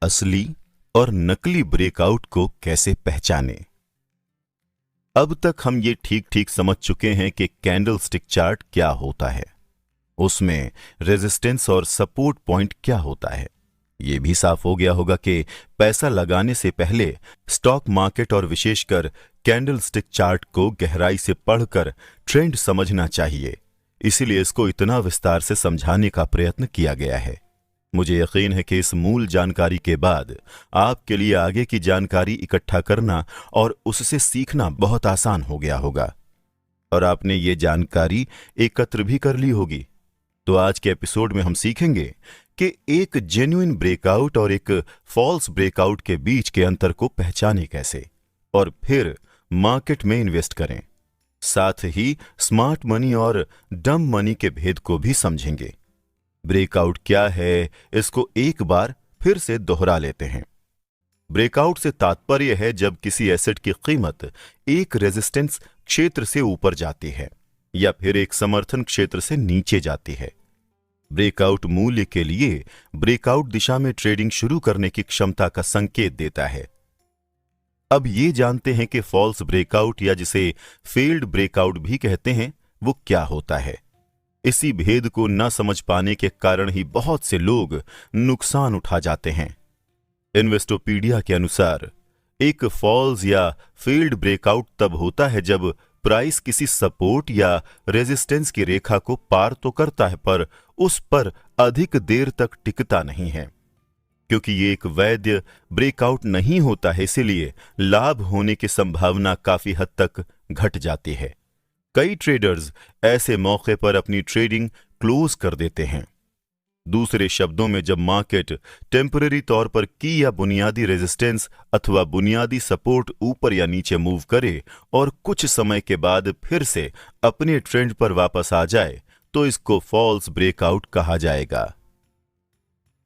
असली और नकली ब्रेकआउट को कैसे पहचानें। अब तक हम ये ठीक ठीक समझ चुके हैं कि कैंडलस्टिक चार्ट क्या होता है, उसमें रेजिस्टेंस और सपोर्ट पॉइंट क्या होता है। ये भी साफ हो गया होगा कि पैसा लगाने से पहले स्टॉक मार्केट और विशेषकर कैंडलस्टिक चार्ट को गहराई से पढ़कर ट्रेंड समझना चाहिए। इसीलिए इसको इतना विस्तार से समझाने का प्रयत्न किया गया है। मुझे यकीन है कि इस मूल जानकारी के बाद आपके लिए आगे की जानकारी इकट्ठा करना और उससे सीखना बहुत आसान हो गया होगा और आपने ये जानकारी एकत्र भी कर ली होगी। तो आज के एपिसोड में हम सीखेंगे कि एक जेन्युइन ब्रेकआउट और एक फॉल्स ब्रेकआउट के बीच के अंतर को पहचानें कैसे और फिर मार्केट में इन्वेस्ट करें। साथ ही स्मार्ट मनी और डम मनी के भेद को भी समझेंगे। ब्रेकआउट क्या है, इसको एक बार फिर से दोहरा लेते हैं। ब्रेकआउट से तात्पर्य है जब किसी एसेट की कीमत एक रेजिस्टेंस क्षेत्र से ऊपर जाती है या फिर एक समर्थन क्षेत्र से नीचे जाती है। ब्रेकआउट मूल्य के लिए ब्रेकआउट दिशा में ट्रेडिंग शुरू करने की क्षमता का संकेत देता है। अब ये जानते हैं कि फॉल्स ब्रेकआउट या जिसे फेल्ड ब्रेकआउट भी कहते हैं वो क्या होता है। इसी भेद को न समझ पाने के कारण ही बहुत से लोग नुकसान उठा जाते हैं। इन्वेस्टोपीडिया के अनुसार एक फॉल्स या फेल्ड ब्रेकआउट तब होता है जब प्राइस किसी सपोर्ट या रेजिस्टेंस की रेखा को पार तो करता है पर उस पर अधिक देर तक टिकता नहीं है। क्योंकि ये एक वैध ब्रेकआउट नहीं होता है, इसीलिए लाभ होने की संभावना काफी हद तक घट जाती है। कई ट्रेडर्स ऐसे मौके पर अपनी ट्रेडिंग क्लोज कर देते हैं। दूसरे शब्दों में, जब मार्केट टेम्पररी तौर पर की या बुनियादी रेजिस्टेंस अथवा बुनियादी सपोर्ट ऊपर या नीचे मूव करे और कुछ समय के बाद फिर से अपने ट्रेंड पर वापस आ जाए, तो इसको फॉल्स ब्रेकआउट कहा जाएगा।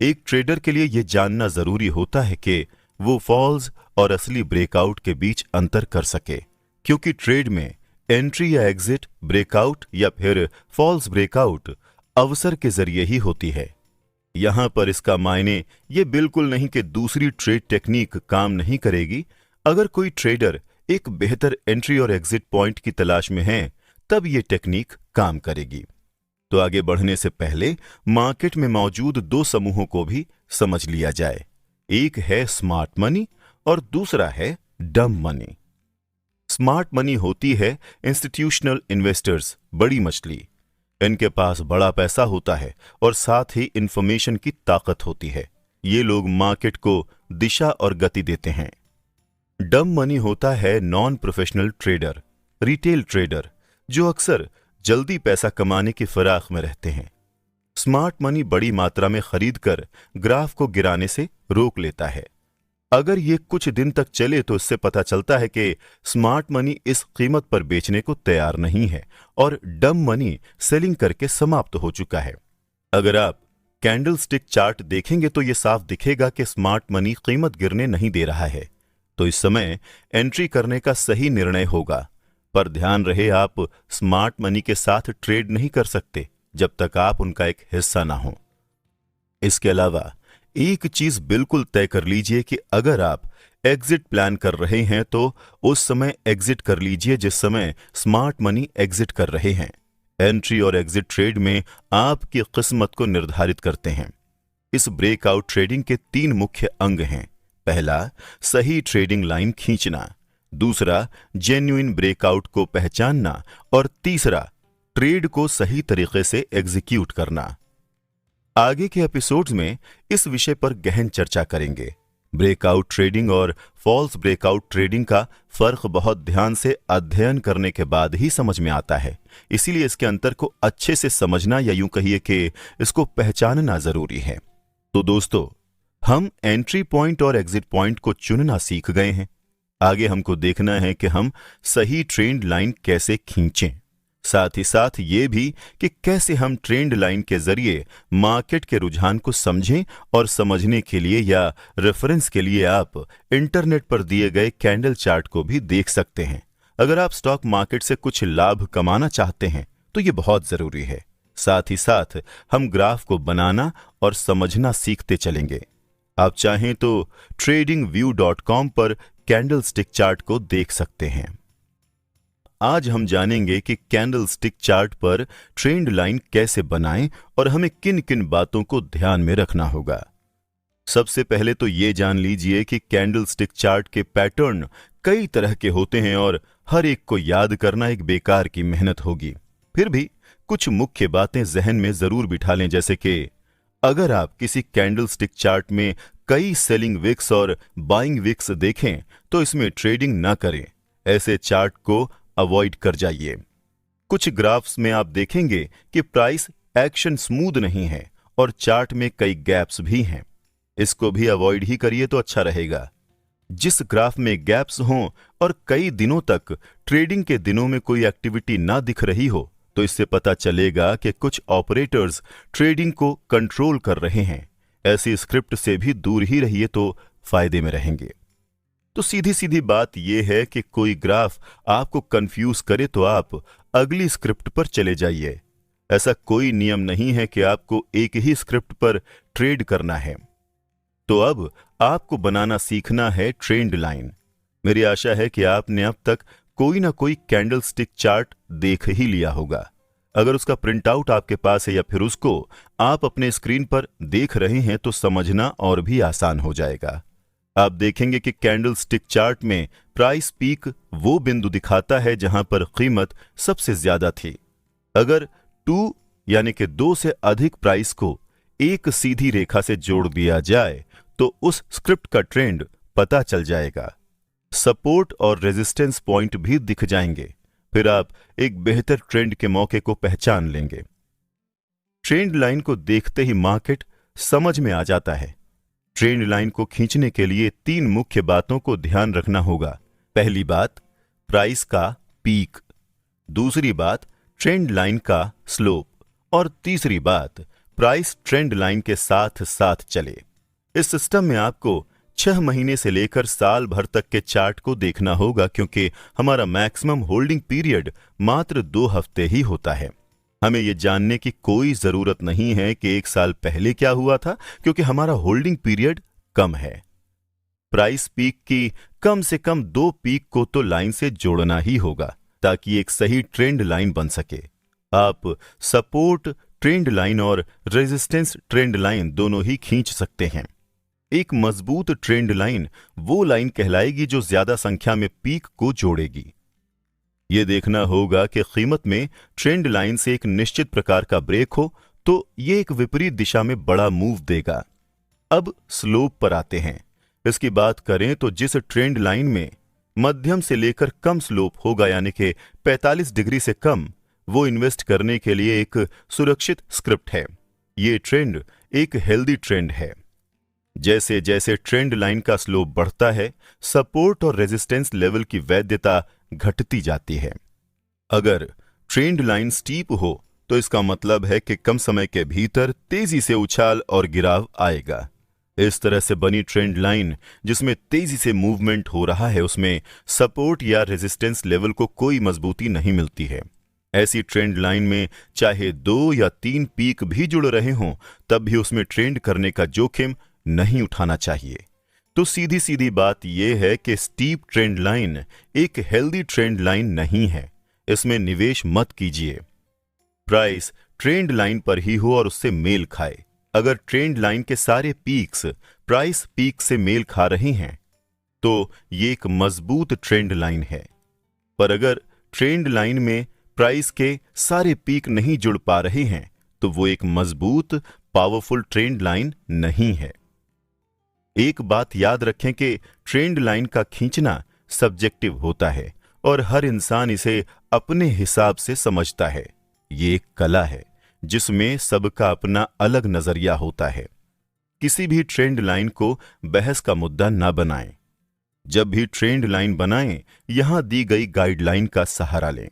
एक ट्रेडर के लिए यह जानना जरूरी होता है कि वो फॉल्स और असली ब्रेकआउट के बीच अंतर कर सके, क्योंकि ट्रेड में एंट्री या एग्जिट, ब्रेकआउट या फिर फॉल्स ब्रेकआउट अवसर के जरिए ही होती है। यहां पर इसका मायने ये बिल्कुल नहीं कि दूसरी ट्रेड टेक्निक काम नहीं करेगी। अगर कोई ट्रेडर एक बेहतर एंट्री और एग्जिट पॉइंट की तलाश में है, तब ये टेक्निक काम करेगी। तो आगे बढ़ने से पहले मार्केट में मौजूद दो समूहों को भी समझ लिया जाए। एक है स्मार्ट मनी और दूसरा है डम मनी। स्मार्ट मनी होती है इंस्टीट्यूशनल इन्वेस्टर्स, बड़ी मछली। इनके पास बड़ा पैसा होता है और साथ ही इंफॉर्मेशन की ताकत होती है। ये लोग मार्केट को दिशा और गति देते हैं। डम मनी होता है non professional trader, retail trader, जो अक्सर जल्दी पैसा कमाने की फिराक में रहते हैं। स्मार्ट मनी बड़ी मात्रा में खरीदकर ग्राफ को गिराने से रोक लेता है। अगर ये कुछ दिन तक चले तो इससे पता चलता है कि स्मार्ट मनी इस कीमत पर बेचने को तैयार नहीं है और डम मनी सेलिंग करके समाप्त हो चुका है। अगर आप कैंडलस्टिक चार्ट देखेंगे तो यह साफ दिखेगा कि स्मार्ट मनी कीमत गिरने नहीं दे रहा है, तो इस समय एंट्री करने का सही निर्णय होगा। पर ध्यान रहे, आप स्मार्ट मनी के साथ ट्रेड नहीं कर सकते जब तक आप उनका एक हिस्सा ना हो। इसके अलावा एक चीज बिल्कुल तय कर लीजिए कि अगर आप एग्जिट प्लान कर रहे हैं तो उस समय एग्जिट कर लीजिए जिस समय स्मार्ट मनी एग्जिट कर रहे हैं। एंट्री और एग्जिट ट्रेड में आपकी किस्मत को निर्धारित करते हैं। इस ब्रेकआउट ट्रेडिंग के तीन मुख्य अंग हैं। पहला, सही ट्रेडिंग लाइन खींचना। दूसरा, जेन्युइन ब्रेकआउट को पहचानना और तीसरा, ट्रेड को सही तरीके से एग्जीक्यूट करना। आगे के एपिसोड्स में इस विषय पर गहन चर्चा करेंगे। ब्रेकआउट ट्रेडिंग और फॉल्स ब्रेकआउट ट्रेडिंग का फर्क बहुत ध्यान से अध्ययन करने के बाद ही समझ में आता है। इसीलिए इसके अंतर को अच्छे से समझना या यूं कहिए कि इसको पहचानना जरूरी है। तो दोस्तों, हम एंट्री पॉइंट और एग्जिट पॉइंट को चुनना सीख गए हैं। आगे हमको देखना है कि हम सही ट्रेंड लाइन कैसे खींचें। साथ ही साथ ये भी कि कैसे हम ट्रेंड लाइन के जरिए मार्केट के रुझान को समझें और समझने के लिए या रेफरेंस के लिए आप इंटरनेट पर दिए गए कैंडल चार्ट को भी देख सकते हैं। अगर आप स्टॉक मार्केट से कुछ लाभ कमाना चाहते हैं तो ये बहुत जरूरी है। साथ ही साथ हम ग्राफ को बनाना और समझना सीखते चलेंगे। आप चाहें तो tradingview.com पर कैंडलस्टिक चार्ट को देख सकते हैं। आज हम जानेंगे कि कैंडलस्टिक चार्ट पर ट्रेंड लाइन कैसे बनाएं और हमें किन किन बातों को ध्यान में रखना होगा। सबसे पहले तो ये जान लीजिए कि कैंडलस्टिक चार्ट के पैटर्न कई तरह के होते हैं और हर एक को याद करना एक बेकार की मेहनत होगी। फिर भी कुछ मुख्य बातें जहन में जरूर बिठा लें, जैसे कि अगर आप किसी कैंडलस्टिक चार्ट में कई सेलिंग विक्स और बाइंग विक्स देखें तो इसमें ट्रेडिंग ना करें, ऐसे चार्ट को अवॉइड कर जाइए। कुछ ग्राफ्स में आप देखेंगे कि प्राइस एक्शन स्मूथ नहीं है और चार्ट में कई गैप्स भी हैं, इसको भी अवॉइड ही करिए तो अच्छा रहेगा। जिस ग्राफ में गैप्स हों और कई दिनों तक ट्रेडिंग के दिनों में कोई एक्टिविटी ना दिख रही हो तो इससे पता चलेगा कि कुछ ऑपरेटर्स ट्रेडिंग को कंट्रोल कर रहे हैं। ऐसी स्क्रिप्ट से भी दूर ही रहिए तो फायदे में रहेंगे। तो सीधी सीधी बात यह है कि कोई ग्राफ आपको कंफ्यूज करे तो आप अगली स्क्रिप्ट पर चले जाइए। ऐसा कोई नियम नहीं है कि आपको एक ही स्क्रिप्ट पर ट्रेड करना है। तो अब आपको बनाना सीखना है ट्रेंड लाइन। मेरी आशा है कि आपने अब तक कोई ना कोई कैंडलस्टिक चार्ट देख ही लिया होगा। अगर उसका प्रिंट आउट आपके पास है या फिर उसको आप अपने स्क्रीन पर देख रहे हैं तो समझना और भी आसान हो जाएगा। आप देखेंगे कि कैंडलस्टिक चार्ट में प्राइस पीक वो बिंदु दिखाता है जहां पर कीमत सबसे ज्यादा थी। अगर 2 यानी कि 2 से अधिक प्राइस को एक सीधी रेखा से जोड़ दिया जाए तो उस स्क्रिप्ट का ट्रेंड पता चल जाएगा। सपोर्ट और रेजिस्टेंस पॉइंट भी दिख जाएंगे, फिर आप एक बेहतर ट्रेंड के मौके को पहचान लेंगे। ट्रेंड लाइन को देखते ही मार्केट समझ में आ जाता है। ट्रेंड लाइन को खींचने के लिए 3 मुख्य बातों को ध्यान रखना होगा। पहली बात, प्राइस का पीक। दूसरी बात, ट्रेंड लाइन का स्लोप। और तीसरी बात, प्राइस ट्रेंड लाइन के साथ साथ चले। इस सिस्टम में आपको 6 महीने से लेकर साल भर तक के चार्ट को देखना होगा, क्योंकि हमारा मैक्सिमम होल्डिंग पीरियड मात्र 2 हफ्ते ही होता है। हमें यह जानने की कोई जरूरत नहीं है कि 1 साल पहले क्या हुआ था, क्योंकि हमारा होल्डिंग पीरियड कम है। प्राइस पीक की कम से कम 2 पीक को तो लाइन से जोड़ना ही होगा ताकि एक सही ट्रेंड लाइन बन सके। आप सपोर्ट ट्रेंड लाइन और रेजिस्टेंस ट्रेंड लाइन दोनों ही खींच सकते हैं। एक मजबूत ट्रेंड लाइन वो लाइन कहलाएगी जो ज्यादा संख्या में पीक को जोड़ेगी। यह देखना होगा कि कीमत में ट्रेंड लाइन से एक निश्चित प्रकार का ब्रेक हो तो यह एक विपरीत दिशा में बड़ा मूव देगा। अब स्लोप पर आते हैं। इसकी बात करें तो जिस ट्रेंड लाइन में मध्यम से लेकर कम स्लोप होगा, यानी कि 45 डिग्री से कम, वो इन्वेस्ट करने के लिए एक सुरक्षित स्क्रिप्ट है। ये ट्रेंड एक हेल्दी ट्रेंड है। जैसे जैसे ट्रेंड लाइन का स्लोप बढ़ता है, सपोर्ट और रेजिस्टेंस लेवल की वैधता घटती जाती है। अगर ट्रेंड लाइन स्टीप हो तो इसका मतलब है कि कम समय के भीतर तेजी से उछाल और गिराव आएगा। इस तरह से बनी ट्रेंड लाइन जिसमें तेजी से मूवमेंट हो रहा है, उसमें सपोर्ट या रेजिस्टेंस लेवल को कोई मजबूती नहीं मिलती है। ऐसी ट्रेंड लाइन में चाहे 2 या 3 पीक भी जुड़ रहे हों, तब भी उसमें ट्रेंड करने का जोखिम नहीं उठाना चाहिए। तो सीधी सीधी बात यह है कि स्टीप ट्रेंड लाइन एक हेल्दी ट्रेंड लाइन नहीं है, इसमें निवेश मत कीजिए। प्राइस ट्रेंड लाइन पर ही हो और उससे मेल खाए। अगर ट्रेंड लाइन के सारे पीक्स प्राइस पीक से मेल खा रहे हैं तो ये एक मजबूत ट्रेंड लाइन है। पर अगर ट्रेंड लाइन में प्राइस के सारे पीक नहीं जुड़ पा रहे हैं तो वो एक मजबूत पावरफुल ट्रेंड लाइन नहीं है। एक बात याद रखें कि ट्रेंड लाइन का खींचना सब्जेक्टिव होता है और हर इंसान इसे अपने हिसाब से समझता है। ये एक कला है जिसमें सबका अपना अलग नजरिया होता है। किसी भी ट्रेंड लाइन को बहस का मुद्दा ना बनाएं। जब भी ट्रेंड लाइन बनाएं, यहां दी गई गाइडलाइन का सहारा लें।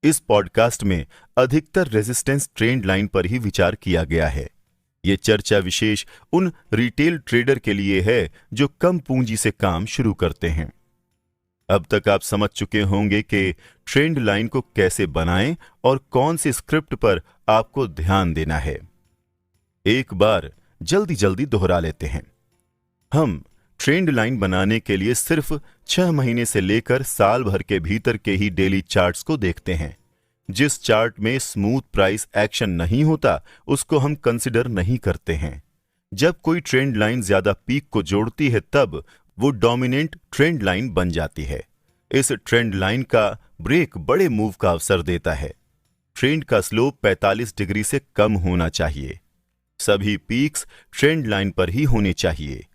इस पॉडकास्ट में अधिकतर रेजिस्टेंस ट्रेंड लाइन पर ही विचार किया गया है। यह चर्चा विशेष उन रिटेल ट्रेडर के लिए है जो कम पूंजी से काम शुरू करते हैं। अब तक आप समझ चुके होंगे कि ट्रेंड लाइन को कैसे बनाएं और कौन सी स्क्रिप्ट पर आपको ध्यान देना है। एक बार जल्दी जल्दी दोहरा लेते हैं। हम ट्रेंड लाइन बनाने के लिए सिर्फ 6 महीने से लेकर साल भर के भीतर के ही डेली चार्ट्स को देखते हैं। जिस चार्ट में स्मूथ प्राइस एक्शन नहीं होता उसको हम कंसिडर नहीं करते हैं। जब कोई ट्रेंड लाइन ज्यादा पीक को जोड़ती है तब वो डोमिनेंट ट्रेंड लाइन बन जाती है। इस ट्रेंड लाइन का ब्रेक बड़े मूव का अवसर देता है। ट्रेंड का स्लोप 45 डिग्री से कम होना चाहिए। सभी पीक्स ट्रेंड लाइन पर ही होने चाहिए।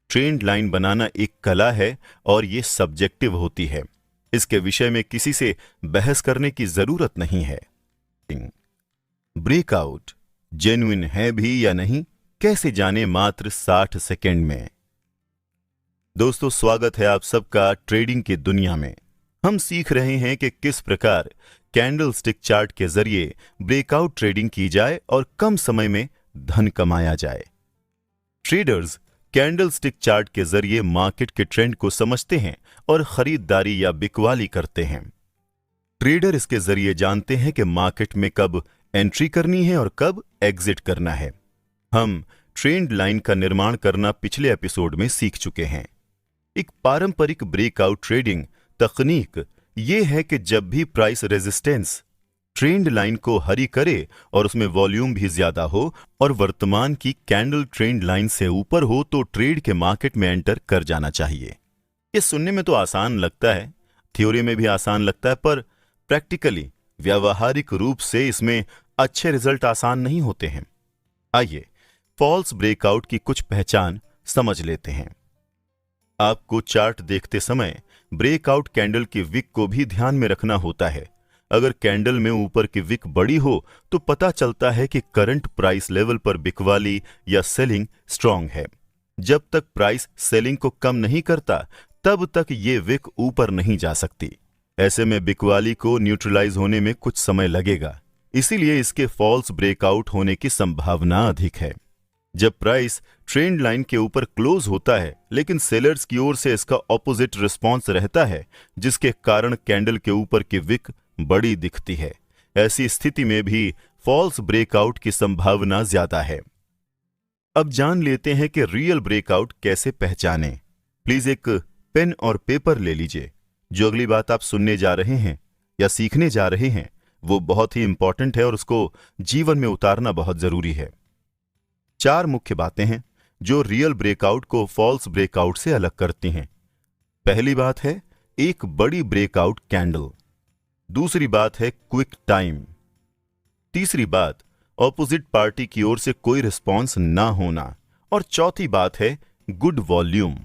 ट्रेंड लाइन बनाना एक कला है और ये सब्जेक्टिव होती है। इसके विषय में किसी से बहस करने की जरूरत नहीं है। ब्रेकआउट जेन्युइन है भी या नहीं, कैसे जाने मात्र 60 सेकेंड में। दोस्तों, स्वागत है आप सबका ट्रेडिंग की दुनिया में। हम सीख रहे हैं कि किस प्रकार कैंडल स्टिक चार्ट के जरिए ब्रेकआउट ट्रेडिंग की जाए और कम समय में धन कमाया जाए। ट्रेडर्स कैंडल स्टिक चार्ट के जरिए मार्केट के ट्रेंड को समझते हैं और खरीदारी या बिकवाली करते हैं। ट्रेडर इसके जरिए जानते हैं कि मार्केट में कब एंट्री करनी है और कब एग्जिट करना है। हम ट्रेंड लाइन का निर्माण करना पिछले एपिसोड में सीख चुके हैं। एक पारंपरिक ब्रेकआउट ट्रेडिंग तकनीक यह है कि जब भी प्राइस रेजिस्टेंस ट्रेंड लाइन को हरी करे और उसमें वॉल्यूम भी ज्यादा हो और वर्तमान की कैंडल ट्रेंड लाइन से ऊपर हो तो ट्रेड के मार्केट में एंटर कर जाना चाहिए। ये सुनने में तो आसान लगता है, थ्योरी में भी आसान लगता है, पर प्रैक्टिकली व्यावहारिक रूप से इसमें अच्छे रिजल्ट आसान नहीं होते हैं। आइए फॉल्स ब्रेकआउट की कुछ पहचान समझ लेते हैं। आपको चार्ट देखते समय ब्रेकआउट कैंडल की विक को भी ध्यान में रखना होता है। अगर कैंडल में ऊपर की विक बड़ी हो तो पता चलता है कि करंट प्राइस लेवल पर बिकवाली या सेलिंग स्ट्रांग है। जब तक प्राइस सेलिंग को कम नहीं करता तब तक ये विक ऊपर नहीं जा सकती। ऐसे में बिकवाली को न्यूट्रलाइज होने में कुछ समय लगेगा, इसीलिए इसके फॉल्स ब्रेकआउट होने की संभावना अधिक है। जब प्राइस ट्रेंड लाइन के ऊपर क्लोज होता है लेकिन सेलर्स की ओर से इसका ऑपोजिट रिस्पॉन्स रहता है, जिसके कारण कैंडल के ऊपर की विक बड़ी दिखती है, ऐसी स्थिति में भी फॉल्स ब्रेकआउट की संभावना ज्यादा है। अब जान लेते हैं कि रियल ब्रेकआउट कैसे पहचानें। प्लीज एक पेन और पेपर ले लीजिए। जो अगली बात आप सुनने जा रहे हैं या सीखने जा रहे हैं वो बहुत ही इंपॉर्टेंट है और उसको जीवन में उतारना बहुत जरूरी है। 4 मुख्य बातें हैं जो रियल ब्रेकआउट को फॉल्स ब्रेकआउट से अलग करती हैं। पहली बात है एक बड़ी ब्रेकआउट कैंडल। दूसरी बात है क्विक टाइम। तीसरी बात ऑपोजिट पार्टी की ओर से कोई रिस्पॉन्स ना होना। और चौथी बात है गुड वॉल्यूम।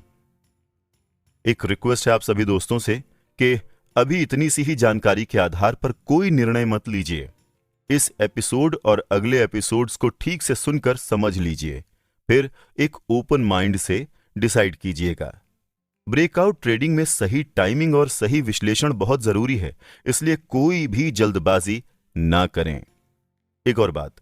एक रिक्वेस्ट है आप सभी दोस्तों से कि अभी इतनी सी ही जानकारी के आधार पर कोई निर्णय मत लीजिए। इस एपिसोड और अगले एपिसोड्स को ठीक से सुनकर समझ लीजिए, फिर एक ओपन माइंड से डिसाइड कीजिएगा। ब्रेकआउट ट्रेडिंग में सही टाइमिंग और सही विश्लेषण बहुत जरूरी है, इसलिए कोई भी जल्दबाजी ना करें। एक और बात,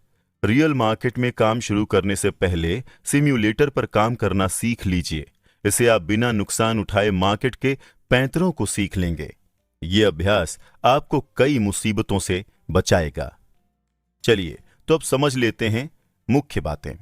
रियल मार्केट में काम शुरू करने से पहले सिम्युलेटर पर काम करना सीख लीजिए। इससे आप बिना नुकसान उठाए मार्केट के पैंतरों को सीख लेंगे। ये अभ्यास आपको कई मुसीबतों से बचाएगा। चलिए तो अब समझ लेते हैं मुख्य बातें।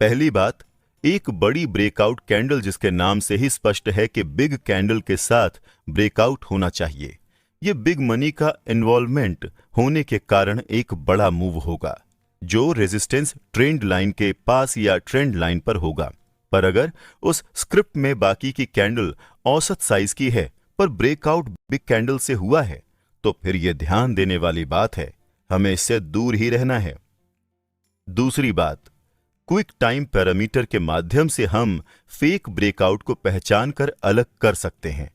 पहली बात, एक बड़ी ब्रेकआउट कैंडल जिसके नाम से ही स्पष्ट है कि बिग कैंडल के साथ ब्रेकआउट होना चाहिए। ये बिग मनी का इन्वॉल्वमेंट होने के कारण एक बड़ा मूव होगा जो रेजिस्टेंस ट्रेंड लाइन के पास या ट्रेंड लाइन पर होगा। पर अगर उस स्क्रिप्ट में बाकी की कैंडल औसत साइज की है पर ब्रेकआउट बिग कैंडल से हुआ है तो फिर यह ध्यान देने वाली बात है, हमें इससे दूर ही रहना है। दूसरी बात, क्विक टाइम पैरामीटर के माध्यम से हम फेक ब्रेकआउट को पहचान कर अलग कर सकते हैं।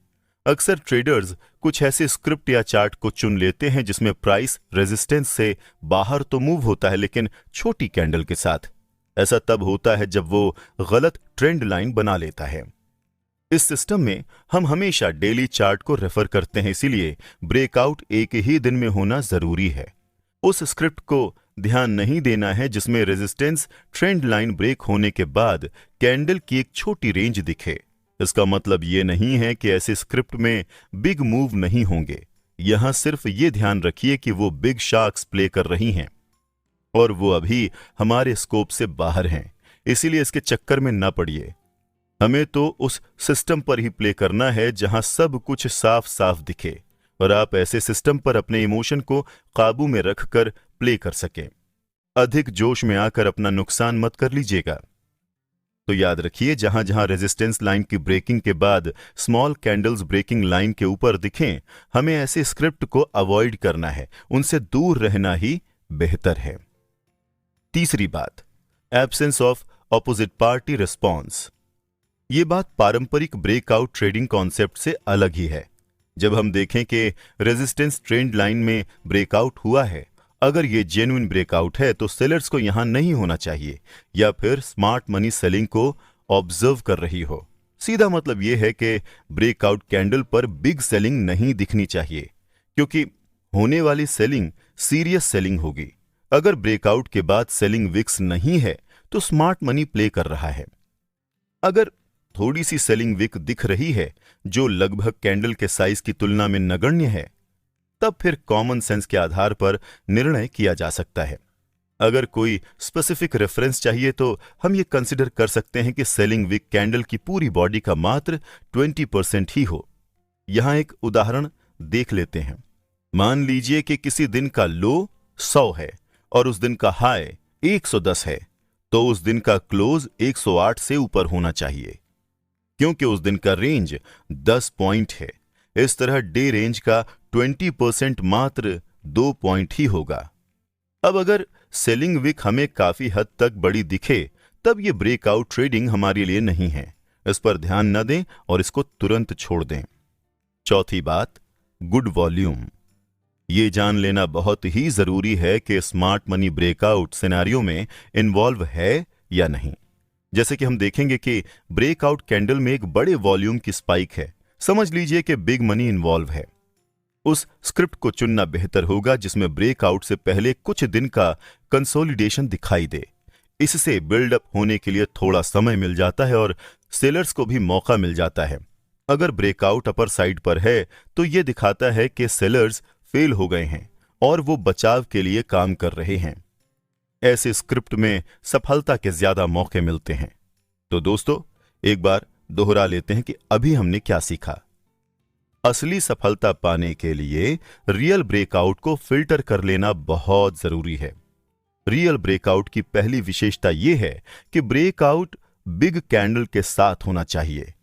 अक्सर ट्रेडर्स कुछ ऐसे स्क्रिप्ट या चार्ट को चुन लेते हैं जिसमें प्राइस रेजिस्टेंस से बाहर तो मूव होता है लेकिन छोटी कैंडल के साथ। ऐसा तब होता है जब वो गलत ट्रेंड लाइन बना लेता है। इस सिस्टम में हम हमेशा डेली चार्ट को रेफर करते हैं, इसीलिए ब्रेकआउट एक ही दिन में होना जरूरी है। उस स्क्रिप्ट को ध्यान नहीं देना है जिसमें रेजिस्टेंस ट्रेंड लाइन ब्रेक होने के बाद कैंडल की एक छोटी रेंज दिखे। इसका मतलब ये नहीं है कि ऐसे स्क्रिप्ट में बिग मूव नहीं होंगे। यहां सिर्फ ये ध्यान रखिए कि वो बिग शार्क्स प्ले कर रही हैं और वो अभी हमारे स्कोप से बाहर हैं, इसीलिए इसके चक्कर में ना पड़िए। हमें तो उस सिस्टम पर ही प्ले करना है जहां सब कुछ साफ साफ दिखे और आप ऐसे सिस्टम पर अपने इमोशन को काबू में रखकर प्ले कर सकें। अधिक जोश में आकर अपना नुकसान मत कर लीजिएगा। तो याद रखिए, जहां जहां रेजिस्टेंस लाइन की ब्रेकिंग के बाद स्मॉल कैंडल्स ब्रेकिंग लाइन के ऊपर दिखें, हमें ऐसे स्क्रिप्ट को अवॉइड करना है, उनसे दूर रहना ही बेहतर है। तीसरी बात, absence of opposite party response. ये बात पारंपरिक ब्रेकआउट ट्रेडिंग कॉन्सेप्ट से अलग ही है। जब हम देखें कि रेजिस्टेंस ट्रेंड लाइन में ब्रेकआउट हुआ है, अगर ये जेन्युइन ब्रेकआउट है तो सेलर्स को यहां नहीं होना चाहिए या फिर स्मार्ट मनी सेलिंग को ऑब्जर्व कर रही हो। सीधा मतलब यह है कि ब्रेकआउट कैंडल पर बिग सेलिंग नहीं दिखनी चाहिए, क्योंकि होने वाली सेलिंग सीरियस सेलिंग होगी। अगर ब्रेकआउट के बाद सेलिंग विक्स नहीं है तो स्मार्ट मनी प्ले कर रहा है। अगर थोड़ी सी सेलिंग विक दिख रही है जो लगभग कैंडल के साइज की तुलना में नगण्य है, तब फिर कॉमन सेंस के आधार पर निर्णय किया जा सकता है। अगर कोई स्पेसिफिक रेफरेंस चाहिए तो हम ये कंसिडर कर सकते हैं कि सेलिंग विक कैंडल की पूरी बॉडी का मात्र 20% ही हो। यहां एक उदाहरण देख लेते हैं। मान लीजिए कि किसी दिन का लो 100 है और उस दिन का हाई 110 है, तो उस दिन का क्लोज 108 से ऊपर होना चाहिए, क्योंकि उस दिन का रेंज 10 पॉइंट है। इस तरह डे रेंज का 20% मात्र 2 पॉइंट ही होगा। अब अगर सेलिंग विक हमें काफी हद तक बड़ी दिखे, तब यह ब्रेकआउट ट्रेडिंग हमारे लिए नहीं है। इस पर ध्यान न दें और इसको तुरंत छोड़ दें। चौथी बात, गुड वॉल्यूम। ये जान लेना बहुत ही जरूरी है कि स्मार्ट मनी ब्रेकआउट सिनेरियो में इन्वॉल्व है या नहीं। जैसे कि हम देखेंगे कि ब्रेकआउट कैंडल में एक बड़े वॉल्यूम की स्पाइक है, समझ लीजिए कि बिग मनी इन्वॉल्व है। उस स्क्रिप्ट को चुनना बेहतर होगा जिसमें ब्रेकआउट से पहले कुछ दिन का कंसोलिडेशन दिखाई दे। इससे बिल्डअप होने के लिए थोड़ा समय मिल जाता है और सेलर्स को भी मौका मिल जाता है। अगर ब्रेकआउट अपर साइड पर है तो यह दिखाता है कि सेलर्स फेल हो गए हैं और वो बचाव के लिए काम कर रहे हैं। ऐसे स्क्रिप्ट में सफलता के ज्यादा मौके मिलते हैं। तो दोस्तों, एक बार दोहरा लेते हैं कि अभी हमने क्या सीखा। असली सफलता पाने के लिए रियल ब्रेकआउट को फिल्टर कर लेना बहुत जरूरी है। रियल ब्रेकआउट की पहली विशेषता यह है कि ब्रेकआउट बिग कैंडल के साथ होना चाहिए।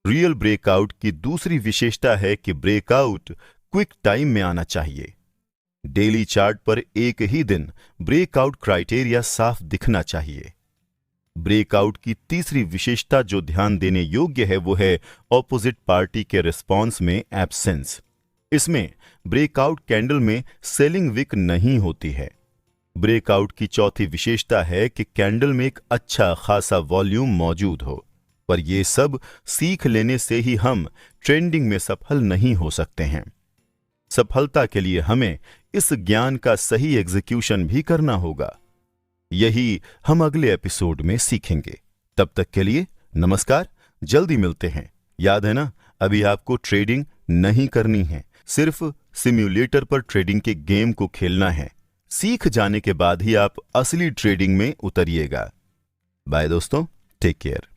रियल ब्रेकआउट की दूसरी विशेषता है कि ब्रेकआउट क्विक टाइम में आना चाहिए। डेली चार्ट पर एक ही दिन ब्रेकआउट क्राइटेरिया साफ दिखना चाहिए। ब्रेकआउट की तीसरी विशेषता जो ध्यान देने योग्य है वो है ऑपोजिट पार्टी के रिस्पॉन्स में एब्सेंस। इसमें ब्रेकआउट कैंडल में सेलिंग विक नहीं होती है। ब्रेकआउट की चौथी विशेषता है कि कैंडल में एक अच्छा खासा वॉल्यूम मौजूद हो, पर यह सब सीख लेने से ही हम ट्रेंडिंग में सफल नहीं हो सकते हैं। सफलता के लिए हमें इस ज्ञान का सही एग्जीक्यूशन भी करना होगा। यही हम अगले एपिसोड में सीखेंगे। तब तक के लिए नमस्कार, जल्दी मिलते हैं। याद है ना, अभी आपको ट्रेडिंग नहीं करनी है, सिर्फ सिम्युलेटर पर ट्रेडिंग के गेम को खेलना है। सीख जाने के बाद ही आप असली ट्रेडिंग में उतरिएगा। बाय दोस्तों, टेक केयर।